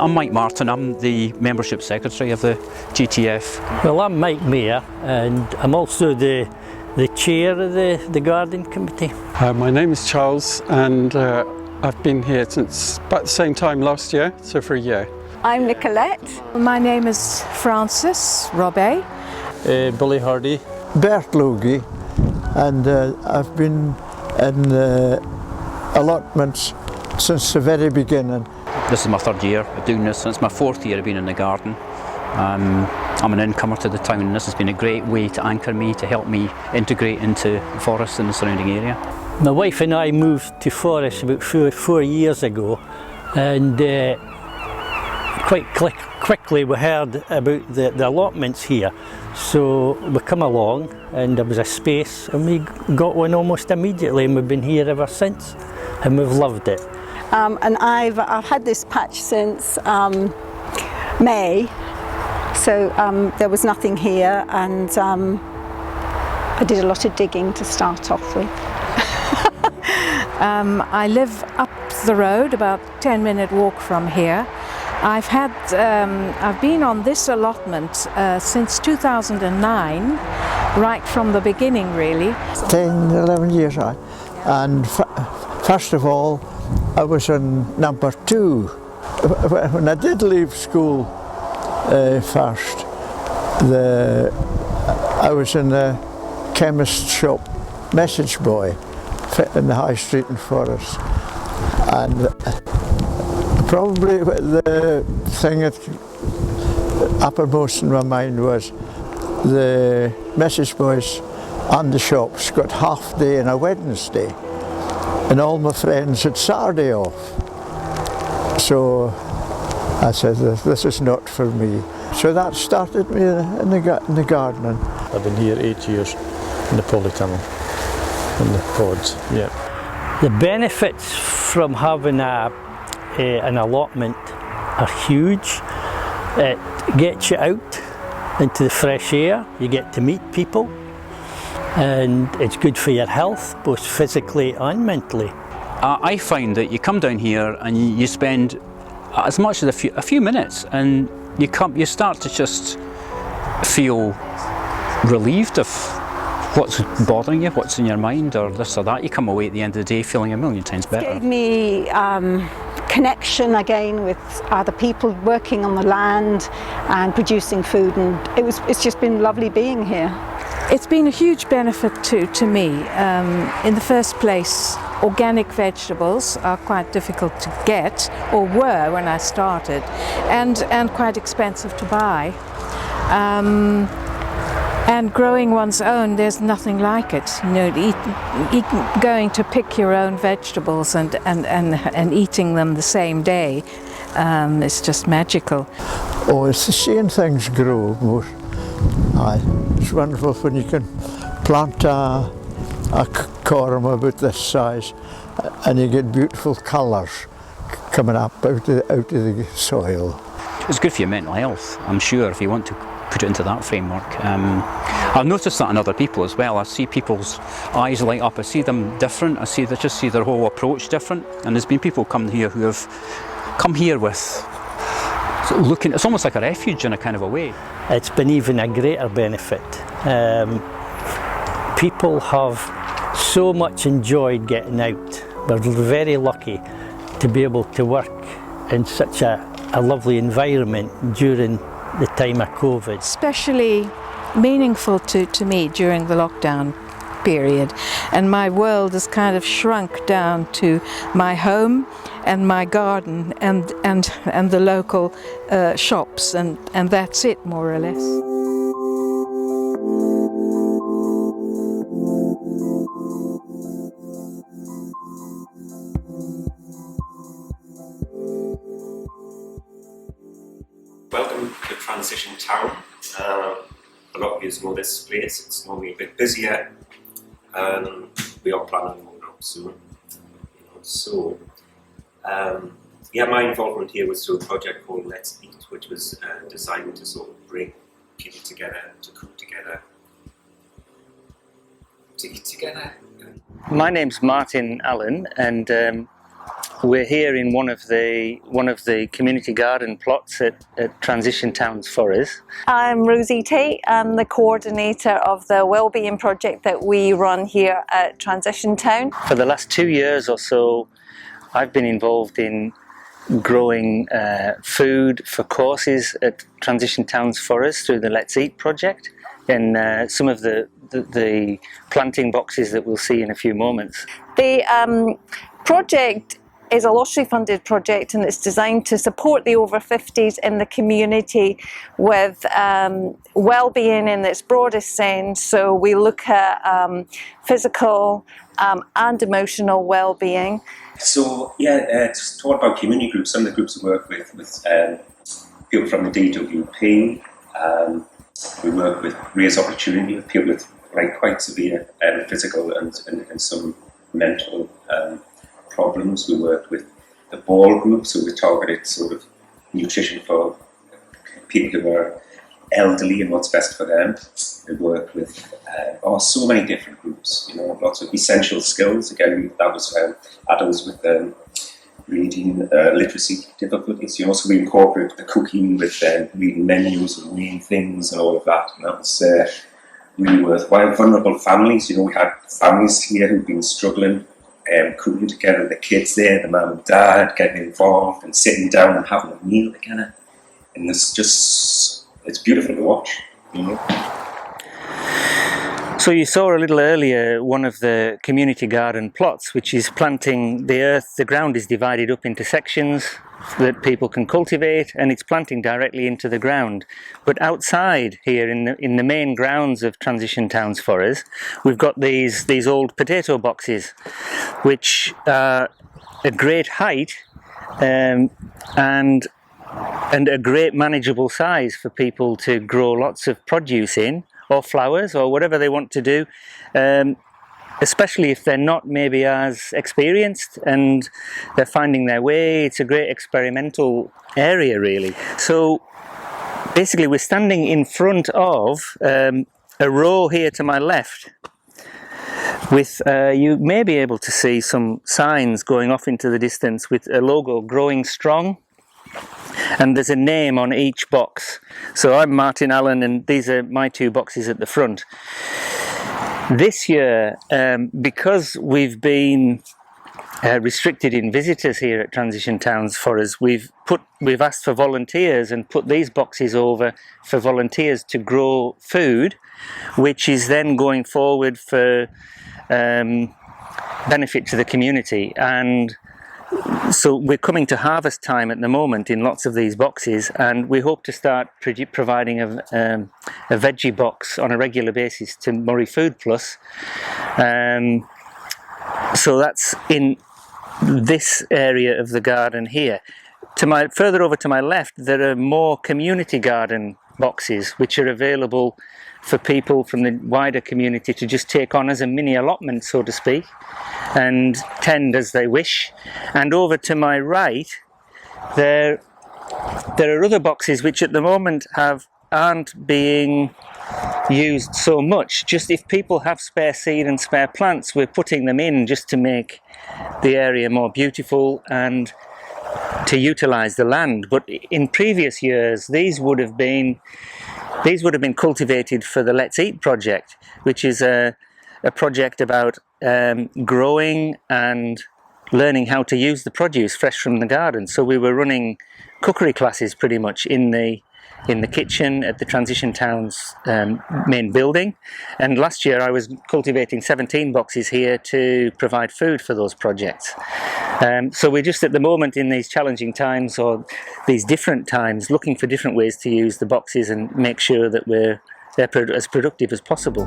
I'm Mike Martin, I'm the Membership Secretary of the TTF. Well, I'm Mike Mayer and I'm also the Chair of the Garden Committee. My name is Charles and I've been here since about the same time last year, so for a year. I'm Nicolette. My name is Frances Robey. Billy Hardy. Bert Logie, and I've been in the allotments since the very beginning. This is my third year of doing this, and it's my fourth year of being in the garden. I'm an incomer to the town, and this has been a great way to anchor me, to help me integrate into the forest and the surrounding area. My wife and I moved to Forest about four years ago, and quite quickly we heard about the allotments here. So we come along and there was a space and we got one almost immediately, and we've been here ever since and we've loved it. And I've had this patch since May, so there was nothing here, and I did a lot of digging to start off with. I live up the road, about a 10-minute walk from here. I've been on this allotment since 2009, right from the beginning really. 10, 11 years on. And first of all, I was in number 2. When I did leave school first, I was in the chemist shop message boy in the High Street in Forest. And probably the thing that uppermost in my mind was the message boys on the shops got half day on a Wednesday, and all my friends had Saturday off. So I said, this is not for me. So that started me in the gardening. I've been here 8 years in the polytunnel, in the pods, yeah. The benefits from having an allotment are huge. It gets you out into the fresh air, you get to meet people, and it's good for your health, both physically and mentally. I find that you come down here and you spend as much as a few minutes, and you start to just feel relieved of what's bothering you, what's in your mind, or this or that. You come away at the end of the day feeling a million times better. It gave me connection again with other people working on the land and producing food, and it's just been lovely being here. It's been a huge benefit to me. In the first place, organic vegetables are quite difficult to get, or were when I started, and quite expensive to buy. And growing one's own, there's nothing like it. You know, going to pick your own vegetables and eating them the same day, it's just magical. Oh, it's seeing things grow. It's wonderful when you can plant a corm about this size and you get beautiful colours coming up out of the soil. It's good for your mental health, I'm sure, if you want to put it into that framework. I've noticed that in other people as well. I see people's eyes light up, I see them different, I just see their whole approach different, and there's been people come here who have come here with looking, it's almost like a refuge in a kind of a way. It's been even a greater benefit. People have so much enjoyed getting out. We're very lucky to be able to work in such a lovely environment during the time of COVID. Especially meaningful to me during the lockdown period, and my world has kind of shrunk down to my home and my garden and the local shops, and that's it more or less. Welcome to Transition Town. A lot of you know this place. It's normally a bit busier. We are planning more now soon. Yeah, my involvement here was through a project called Let's Eat, which was designed to sort of bring people together, to cook together, to eat together. My name's Martin Allen, and We're here in one of the community garden plots at Transition Towns Forest. I'm Rosie Tate. I'm the coordinator of the wellbeing project that we run here at Transition Town. For the last 2 years or so, I've been involved in growing food for courses at Transition Towns Forest through the Let's Eat project, and some of the planting boxes that we'll see in a few moments. The project is a lottery funded project, and it's designed to support the over 50s in the community with well-being in its broadest sense. So we look at physical and emotional well-being. So yeah, to talk about community groups, some of the groups we work with people from the DWP. We work with Raise Opportunity, with people with quite severe physical and some mental problems. We work with the Ball group, so we targeted sort of nutrition for people who are elderly and what's best for them. We work with so many different groups, lots of essential skills. Again, that was adults with reading literacy difficulties. So we incorporate the cooking with reading menus and weighing things and all of that. And that was really worthwhile. Vulnerable families, we had families here who've been struggling, cooking together, the kids there, the mum and dad getting involved and sitting down and having a meal together. And it's beautiful to watch. So you saw a little earlier one of the community garden plots, which is planting the earth. The ground is divided up into sections that people can cultivate, and it's planting directly into the ground. But outside here in the main grounds of Transition Towns Forest, we've got these old potato boxes, which are a great height and a great manageable size for people to grow lots of produce in, or flowers, or whatever they want to do, especially if they're not maybe as experienced and they're finding their way. It's a great experimental area, really. So basically we're standing in front of a row here to my left with, you may be able to see some signs going off into the distance with a logo, Growing Strong. And there's a name on each box. So I'm Martin Allen, and these are my two boxes at the front. This year, because we've been restricted in visitors here at Transition Towns Forest, we've asked for volunteers and put these boxes over for volunteers to grow food, which is then going forward for benefit to the community. And so we're coming to harvest time at the moment in lots of these boxes, and we hope to start providing a veggie box on a regular basis to Moray Food Plus. So that's in this area of the garden here. Further over to my left, there are more community garden boxes which are available for people from the wider community to just take on as a mini allotment, so to speak, and tend as they wish. And over to my right, there are other boxes which at the moment aren't being used so much. Just if people have spare seed and spare plants, we're putting them in just to make the area more beautiful and to utilize the land. But in previous years, these would have been cultivated for the Let's Eat project, which is a project about growing and learning how to use the produce fresh from the garden. So we were running cookery classes pretty much in the kitchen at the Transition Towns main building, and last year I was cultivating 17 boxes here to provide food for those projects. So we're just at the moment in these challenging times, or these different times, looking for different ways to use the boxes and make sure that they're as productive as possible.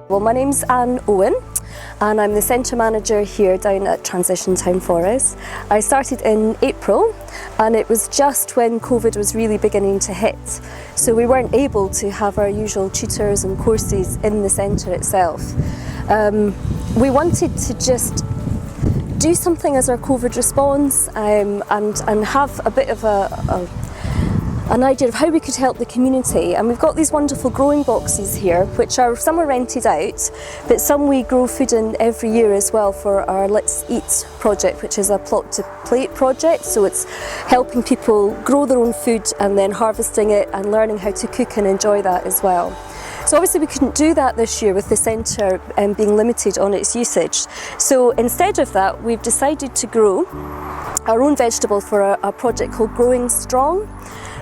Well, my name's Owen, and I'm the centre manager here down at Transition Town Forest. I started in April, and it was just when COVID was really beginning to hit, so we weren't able to have our usual tutors and courses in the centre itself. We wanted to just do something as our COVID response, and have a bit of an idea of how we could help the community, and we've got these wonderful growing boxes here, which are, some are rented out, but some we grow food in every year as well for our Let's Eat project, which is a plot to plate project. So it's helping people grow their own food and then harvesting it and learning how to cook and enjoy that as well. So obviously we couldn't do that this year with the centre being limited on its usage. So instead of that, we've decided to grow our own vegetable for a project called Growing Strong.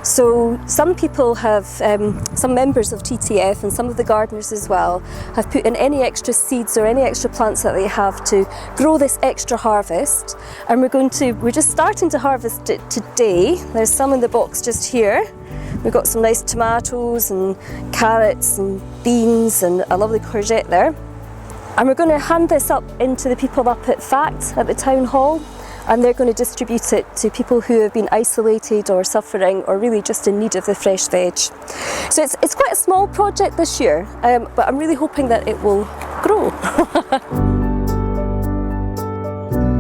So some people have, some members of TTF and some of the gardeners as well, have put in any extra seeds or any extra plants that they have to grow this extra harvest. And we're just starting to harvest it today. There's some in the box just here. We've got some nice tomatoes and carrots and beans and a lovely courgette there. And we're going to hand this up into the people up at FACT at the town hall, and they're going to distribute it to people who have been isolated or suffering or really just in need of the fresh veg. So it's quite a small project this year, but I'm really hoping that it will